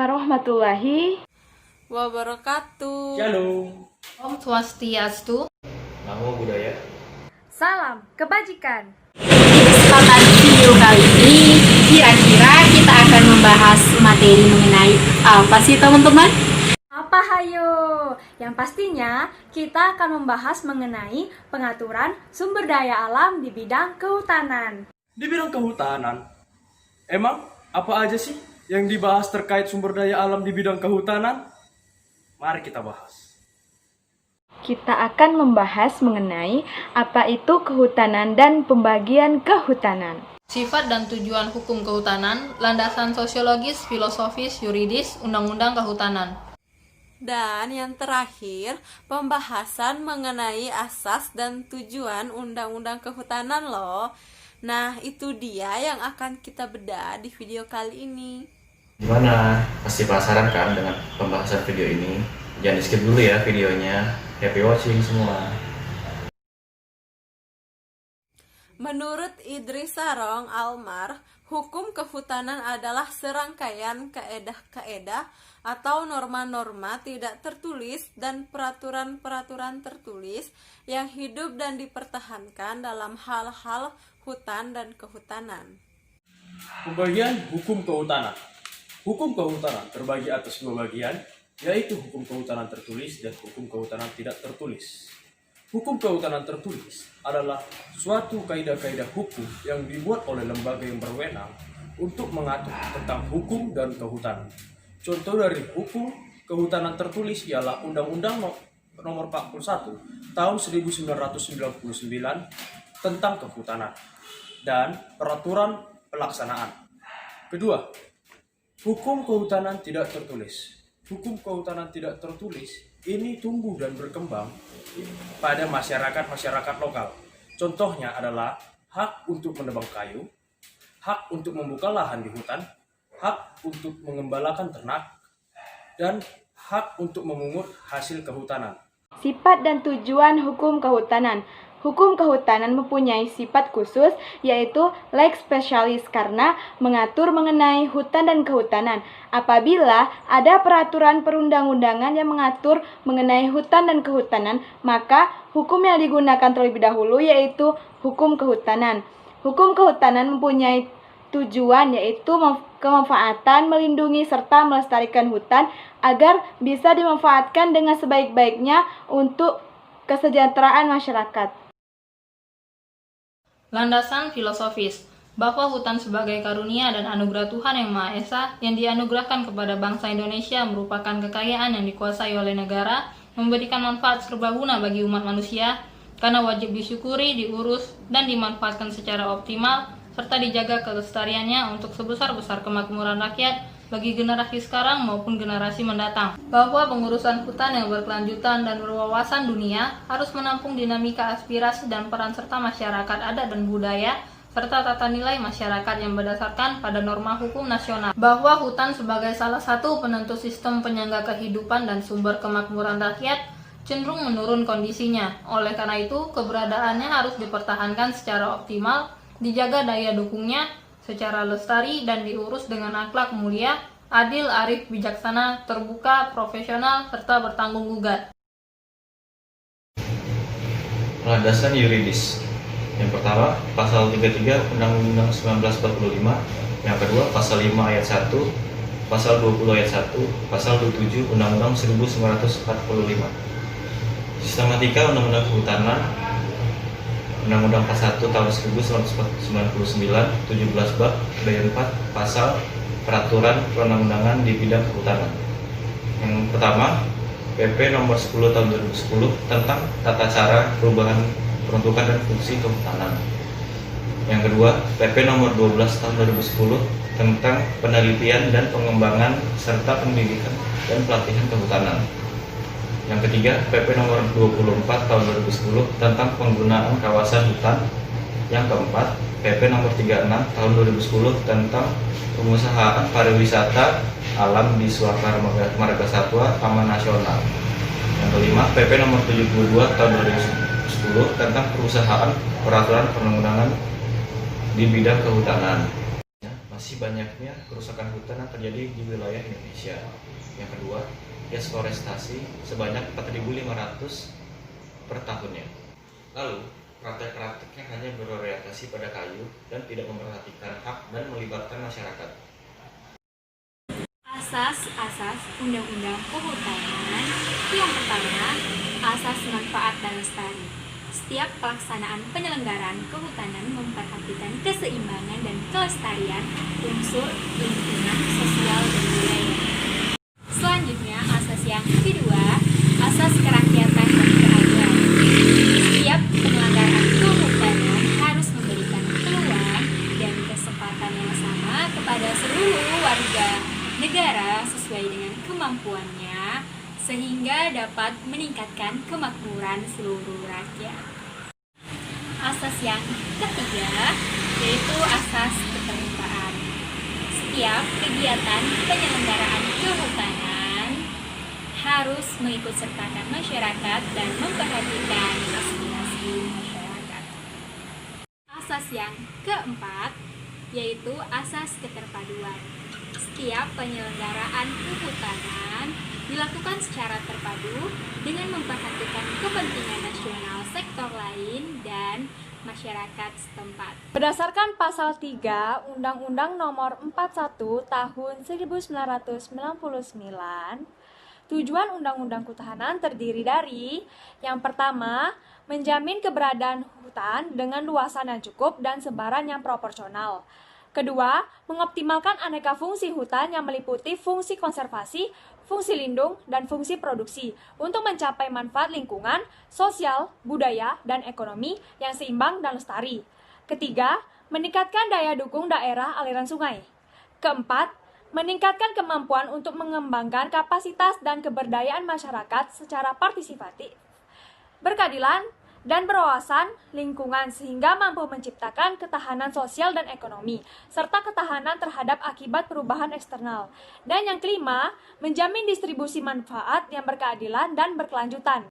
warahmatullahi wabarakatuh. Shalom. Om Swastiastu. Namo Buddhaya. Salam kebajikan. Di kesempatan video kali ini, kira-kira kita akan membahas materi mengenai apa sih teman-teman? Apa hayo? Yang pastinya kita akan membahas mengenai pengaturan sumber daya alam di bidang kehutanan. Di bidang kehutanan, emang apa aja sih yang dibahas terkait sumber daya alam di bidang kehutanan? Mari kita bahas. Kita akan membahas mengenai apa itu kehutanan dan pembagian kehutanan. Sifat dan tujuan hukum kehutanan, landasan sosiologis, filosofis, yuridis, undang-undang kehutanan. Dan yang terakhir, pembahasan mengenai asas dan tujuan undang-undang kehutanan loh. Nah, itu dia yang akan kita bedah di video kali ini. Gimana? Pasti penasaran kan dengan pembahasan video ini? Jangan di skip dulu ya videonya. Happy watching semua. Menurut Idris Sarong Almar, hukum kehutanan adalah serangkaian kaedah-kaedah atau norma-norma tidak tertulis dan peraturan-peraturan tertulis yang hidup dan dipertahankan dalam hal-hal hutan dan kehutanan. Pembagian hukum kehutanan. Hukum kehutanan terbagi atas dua bagian, yaitu hukum kehutanan tertulis dan hukum kehutanan tidak tertulis. Hukum kehutanan tertulis adalah suatu kaidah-kaidah hukum yang dibuat oleh lembaga yang berwenang untuk mengatur tentang hukum dan kehutanan. Contoh dari hukum kehutanan tertulis ialah Undang-Undang Nomor 41 Tahun 1999 tentang kehutanan dan peraturan pelaksanaan. Kedua, hukum kehutanan tidak tertulis. Hukum kehutanan tidak tertulis ini tumbuh dan berkembang pada masyarakat lokal. Contohnya adalah hak untuk menebang kayu, hak untuk membuka lahan di hutan, hak untuk mengembalakan ternak, dan hak untuk memungut hasil kehutanan. Sifat dan tujuan hukum kehutanan. Hukum kehutanan mempunyai sifat khusus, yaitu lex specialis karena mengatur mengenai hutan dan kehutanan. Apabila ada peraturan perundang-undangan yang mengatur mengenai hutan dan kehutanan, maka hukum yang digunakan terlebih dahulu yaitu hukum kehutanan. Hukum kehutanan mempunyai tujuan yaitu kemanfaatan, melindungi, serta melestarikan hutan agar bisa dimanfaatkan dengan sebaik-baiknya untuk kesejahteraan masyarakat. Landasan filosofis, bahwa hutan sebagai karunia dan anugerah Tuhan Yang Maha Esa yang dianugerahkan kepada bangsa Indonesia merupakan kekayaan yang dikuasai oleh negara, memberikan manfaat serbaguna bagi umat manusia, karena wajib disyukuri, diurus, dan dimanfaatkan secara optimal, serta dijaga kelestariannya untuk sebesar-besar kemakmuran rakyat bagi generasi sekarang maupun generasi mendatang. Bahwa pengurusan hutan yang berkelanjutan dan berwawasan dunia harus menampung dinamika aspirasi dan peran serta masyarakat adat dan budaya, serta tata nilai masyarakat yang berdasarkan pada norma hukum nasional. Bahwa hutan sebagai salah satu penentu sistem penyangga kehidupan dan sumber kemakmuran rakyat cenderung menurun kondisinya. Oleh karena itu, keberadaannya harus dipertahankan secara optimal, dijaga daya dukungnya secara lestari dan diurus dengan akhlak mulia, adil, arif, bijaksana, terbuka, profesional, serta bertanggung jawab. Landasan yuridis. Yang pertama, pasal 33 Undang-Undang 1945. Yang kedua, pasal 5 ayat 1, pasal 20 ayat 1, pasal 27 Undang-Undang 1945. Sistematika Undang-Undang Kehutanan, Undang-Undang 41 tahun 1999, 17 bab, bab 4, pasal peraturan perundang-undangan di bidang kehutanan. Yang pertama, PP nomor 10 tahun 2010 tentang tata cara perubahan peruntukan dan fungsi kehutanan. Yang kedua, PP nomor 12 tahun 2010 tentang penelitian dan pengembangan serta pendidikan dan pelatihan kehutanan. Yang ketiga, PP nomor 24 tahun 2010 tentang penggunaan kawasan hutan. Yang keempat, PP nomor 36 tahun 2010 tentang pengusahaan pariwisata alam di suaka marga satwa taman nasional. Yang kelima, PP nomor 72 tahun 2010 tentang perusahaan peraturan perundang-undangan di bidang kehutanan. Masih masih banyaknya kerusakan hutan yang terjadi di wilayah Indonesia. Yang kedua, deforestasi sebanyak 4.500 per tahunnya. Lalu, praktek-praktek yang hanya berorientasi pada kayu dan tidak memperhatikan hak dan melibatkan masyarakat. Asas-asas Undang-Undang Kehutanan. Yang pertama, asas manfaat dan lestari. Setiap pelaksanaan penyelenggaraan kehutanan memperhatikan keseimbangan dan kelestarian unsur lingkungan, sosial, dan budaya. Selanjutnya, asas yang kedua, asas kerakyatan dan keadilan. Setiap penyelenggaraan kehutanan harus memberikan peluang dan kesempatan yang sama kepada seluruh warga negara sesuai dengan kemampuannya, sehingga dapat meningkatkan kemakmuran seluruh rakyat. Asas yang ketiga yaitu asas keterbukaan. Setiap kegiatan penyelenggaraan kehutanan harus mengikut sertakan masyarakat dan memperhatikan aspirasi masyarakat. Asas yang keempat yaitu asas keterpaduan. Setiap penyelenggaraan kehutanan dilakukan secara terpadu dengan memperhatikan kepentingan nasional sektor lain dan masyarakat setempat. Berdasarkan pasal 3 Undang-Undang Nomor 41 Tahun 1999, tujuan Undang-Undang Kehutanan terdiri dari: yang pertama, menjamin keberadaan hutan dengan luasan yang cukup dan sebaran yang proporsional. Kedua, mengoptimalkan aneka fungsi hutan yang meliputi fungsi konservasi, fungsi lindung, dan fungsi produksi untuk mencapai manfaat lingkungan, sosial, budaya, dan ekonomi yang seimbang dan lestari. Ketiga, meningkatkan daya dukung daerah aliran sungai. Keempat, meningkatkan kemampuan untuk mengembangkan kapasitas dan keberdayaan masyarakat secara partisipatif, berkeadilan, dan berwawasan lingkungan sehingga mampu menciptakan ketahanan sosial dan ekonomi, serta ketahanan terhadap akibat perubahan eksternal. Dan yang kelima, menjamin distribusi manfaat yang berkeadilan dan berkelanjutan.